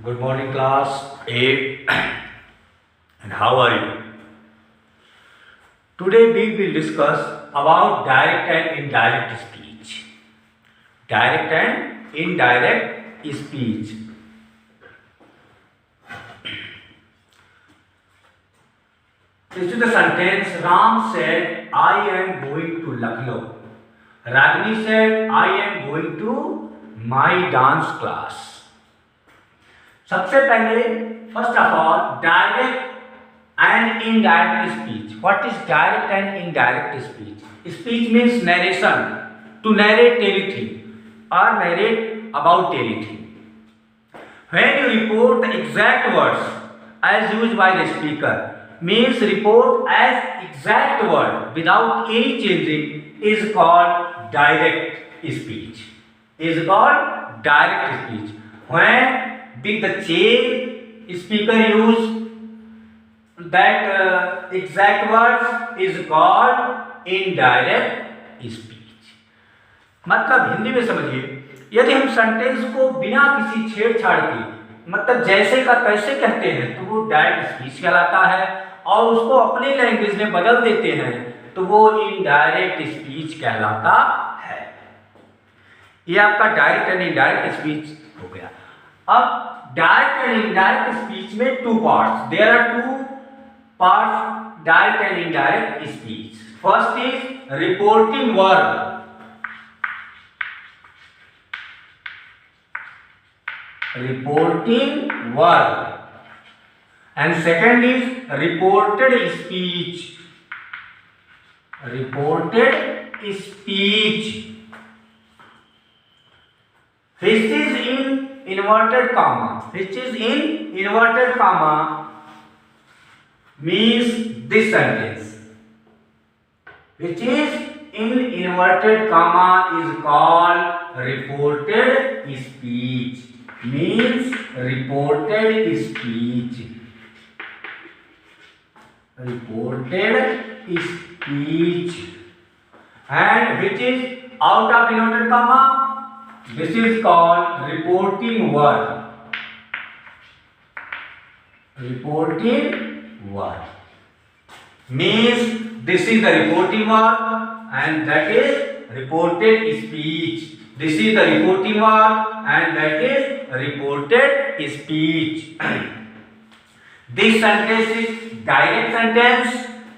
Good morning, class 8. And how are you? Today we will discuss about direct and indirect speech. Direct and indirect speech. This is the sentence. Ram said, I am going to Lucknow. Ragini said, I am going to my dance class. सबसे पहले first of all direct and indirect speech. What is direct and indirect speech? Speech means narration, to narrate anything और narrate about anything. When you report the exact words as used by the speaker, means report as exact word without any changing, is called direct speech. Is called direct speech. When with the change speaker use that exact words is called indirect speech. मतलब हिंदी में समझिए, यदि हम sentence को बिना किसी छेड़छाड़ के मतलब जैसे का तैसे कहते हैं तो वो डायरेक्ट स्पीच कहलाता है, और उसको अपनी लैंग्वेज में बदल देते हैं तो वो इनडायरेक्ट स्पीच कहलाता है. ये आपका डायरेक्ट एंड इनडायरेक्ट स्पीच हो गया. अब डायरेक्ट एंड इनडायरेक्ट स्पीच में two parts. There are two parts direct and indirect speech. First is reporting verb. Reporting verb. And second is reported speech. Reported speech. Which is in inverted comma. Which is in inverted comma means this sentence. Which is in inverted comma is called reported speech. Means reported speech. Reported speech. And which is out of inverted comma, this is called reporting verb. Reporting verb means this is the reporting verb and that is reported speech. This is the reporting verb and that is reported speech. This sentence is direct sentence,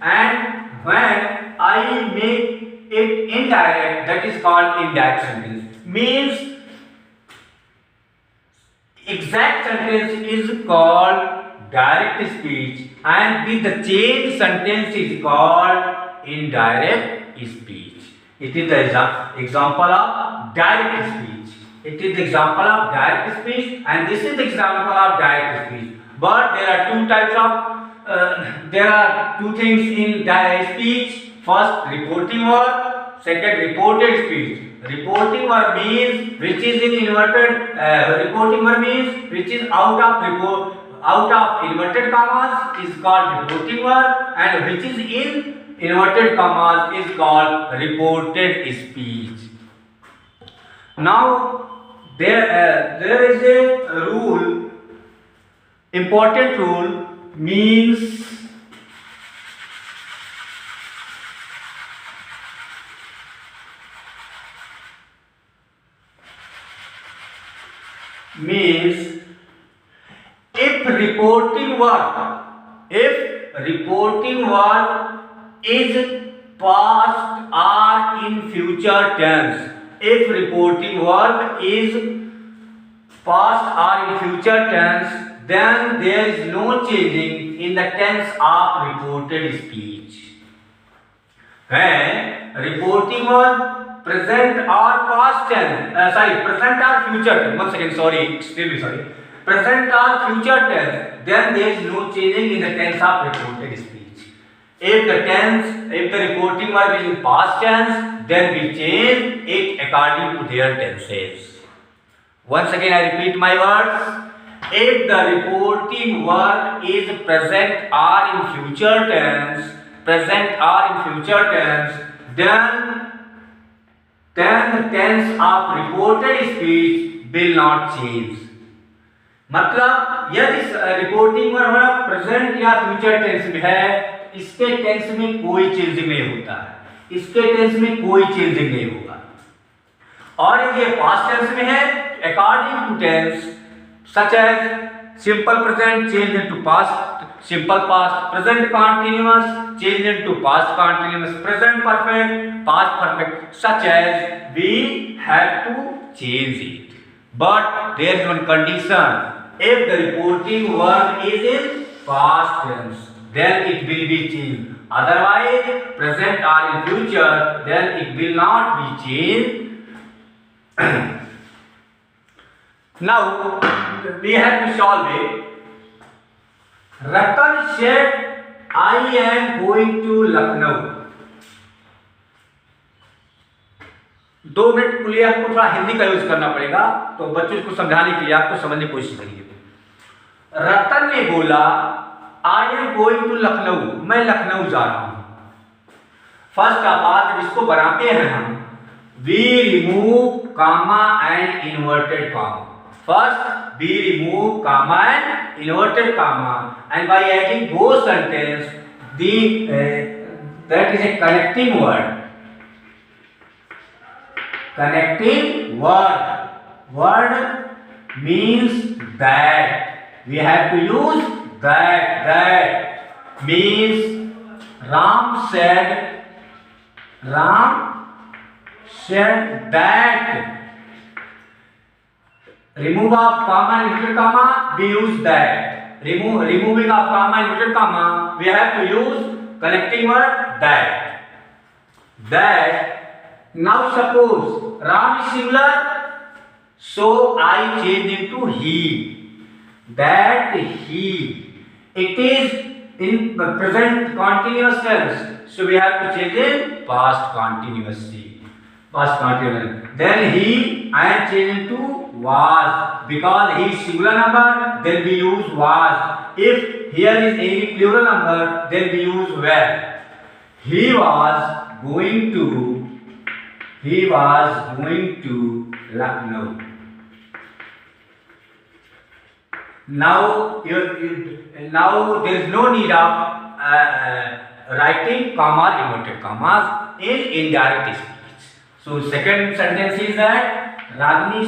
and when I make it indirect, that is called indirect sentence. Means exact sentence is called direct speech and with the change sentence is called indirect speech. It is the example of direct speech. It is the example of direct speech and this is the example of direct speech. But there are two types of there are two things in direct speech. First, reporting verb. Second, reported speech. Reporting verb means which is in inverted. Reporting verb means which is out of inverted commas is called reporting verb, and which is in inverted commas is called reported speech. Now there is a rule, important rule, means if reporting verb is past or in future tense. If reporting verb is past or in future tense, then there is no changing in the tense of reported speech. When reporting verb present or past tense, present or future tense, once again, extremely sorry, present or future tense, then there is no changing in the tense of reported speech. If the reporting verb is in past tense, then we change it according to their tenses. Once again I repeat my words. If the reporting verb is present or in future tense, then the tense of reported speech will not change. मतलब यदि reporting verb present या future tense में है, इसके tense में कोई changing नहीं होता है, इसके टेंस में कोई चेंजिंग नहीं होगा। और यदि ये पास्ट टेंस में है, according to tense such as simple present change into past simple past, present continuous change into past continuous, present perfect past perfect, such as we have to change it. But there is one condition: if the reporting verb is in past tense, then it will be changed. Otherwise, present or in future, then it will not be changed. Now we have to solve it. Ratan said, "I am going to Lucknow." 2 minute के लिए आपको थोड़ा हिंदी का use करना पड़ेगा, तो बच्चों को समझाने के लिए आपको समझने की कोशिश करिए। रतन ने बोला, "I am going to Lucknow." मैं लखनऊ जा रहा हूं। फर्स्ट का पार्ट जब इसको बनाते हैं हम, we remove comma and inverted comma. First, we remove comma and inverted comma, and by adding both sentence, that is a connecting word. Connecting word. Word means that. We have to use that. That means Ram said that. Remove of comma and inverted comma, we use that. Removing of comma and inverted comma, we have to use connecting word that. That. Now suppose Ram is singular, so I change into he. That he. It is in present continuous tense, so we have to change in past continuous. Past continuous. Then he, I am changing to was, because he is singular number, then we use was. If here is any plural number, then we use were. He was going to Lucknow. Now there is no need of writing comma or inverted commas in indirect speech. So second sentence is that Ragini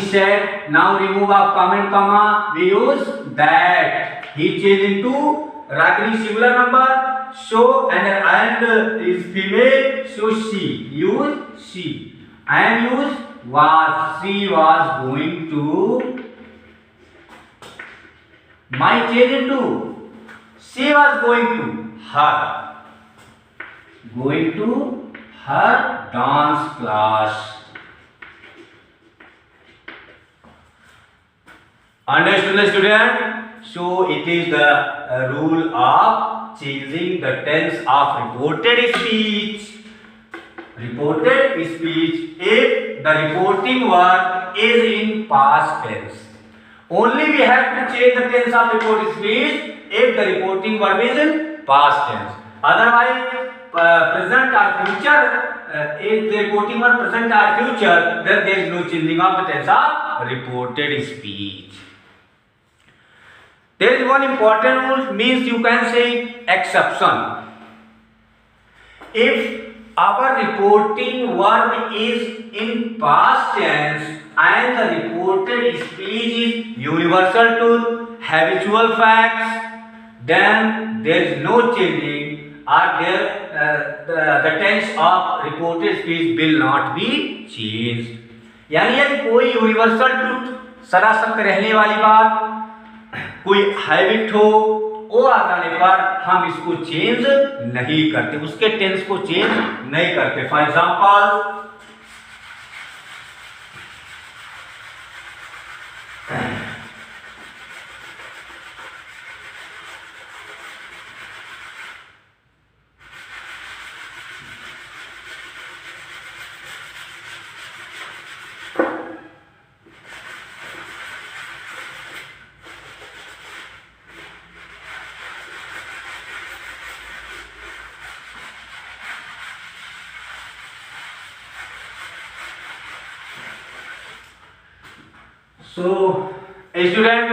said, now remove of comma and comma, we use that. He changed into Ragini singular number, so and is female, so she. Use she. And use was. She was going to. My change into. She was going to her dance class. Understood, student? So it is the rule of changing the tense of reported speech. Reported speech, if the reporting word is in past tense. Only we have to change the tense of reported speech if the reporting verb is in past tense. Otherwise, present or future, if the reporting verb present or future, then there is no changing of the tense of reported speech. There is one important rule, means you can say exception. If our reporting verb is in past tense and the reported speech is universal truth, habitual facts, then there is no changing, or the tense of reported speech will not be changed. यानी यदि कोई universal truth सरासर रहने वाली बात, कोई habit हो, वो आ जाने पर हम इसको चेंज नहीं करते, उसके टेंस को चेंज नहीं करते। For example, So, student,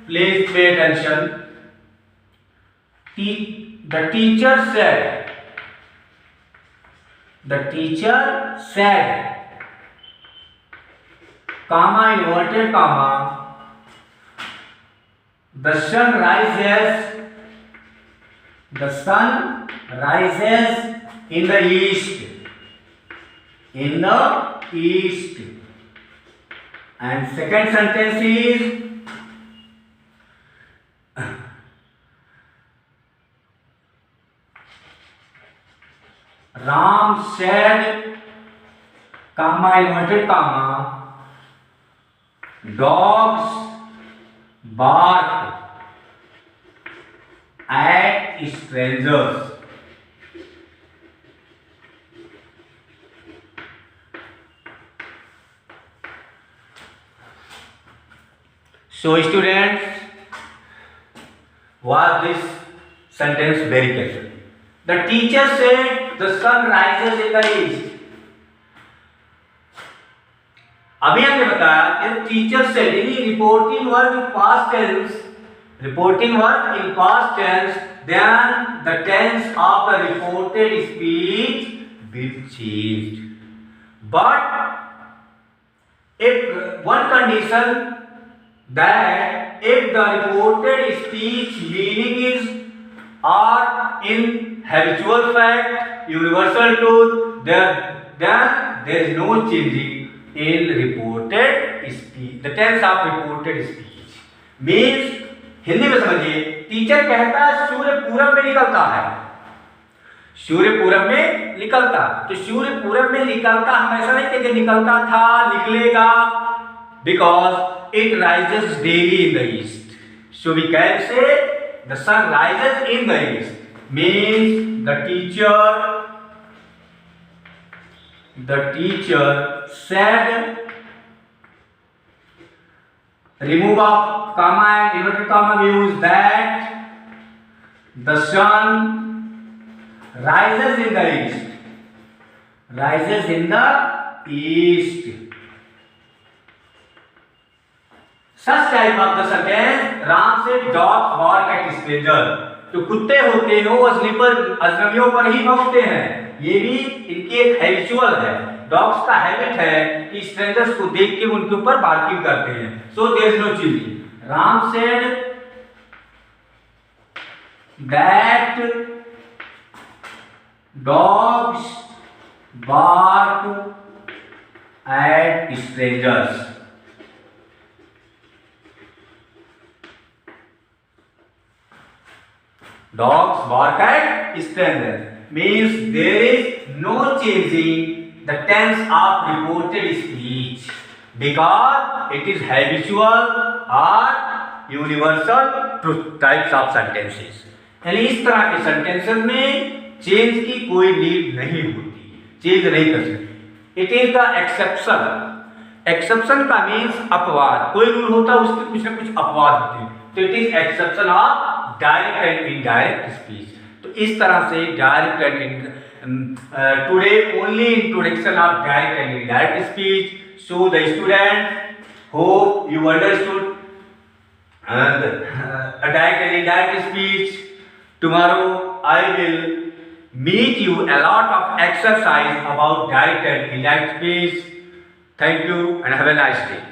please pay attention. The teacher said, comma, inverted comma, the sun rises in the east, and second sentence is, Ram said, comma, inverted comma, dogs bark at strangers. So students, watch this sentence very carefully. The teacher said the sun rises in the east. अभी हमने बताया कि teacher said यानी reporting verb in past tense, then the tense of the reported speech will change. But if one condition, that if the reported speech meaning is or in habitual fact, universal truth, then there is no changing in reported speech. The tense of reported speech means, Hindi में समझिए, teacher कहता है सूर्य पूरब में निकलता है, सूर्य पूरब में निकलता, तो सूर्य पूरब में निकलता हम ऐसा नहीं कहेंगे निकलता था, निकलेगा, because it rises daily in the east. So we can say the sun rises in the east, means the teacher said, remove of comma and inverted comma, we use that the sun rises in the east. Such type of the sentence, Ram said dogs bark at stranger. जो कुत्ते होते हैं वो अजनबियों पर ही भौंकते हैं, ये भी इनकी एक हैबिचुअल है, डॉग्स का हैबिट है कि स्ट्रेंजर्स को देख के उनके ऊपर बार्किंग करते हैं. So there is no changing. Ram said that dogs bark at strangers. Dogs bark at strangers means there is no changing the tense of reported speech because it is habitual or universal truth types of sentences. यानी इस तरह के sentences में change की कोई need नहीं होती, change नहीं कर सकते. It is the exception. Exception का means अपवाद, कोई रूल होता है उसके कुछ न कुछ अपवाद होते हैं, तो it is exception of direct and indirect speech. तो इस तरह से direct and today only introduction of direct and indirect speech. So the student hope you understood direct and indirect speech. Tomorrow I will meet you a lot of exercise about direct and indirect speech. Thank you and have a nice day.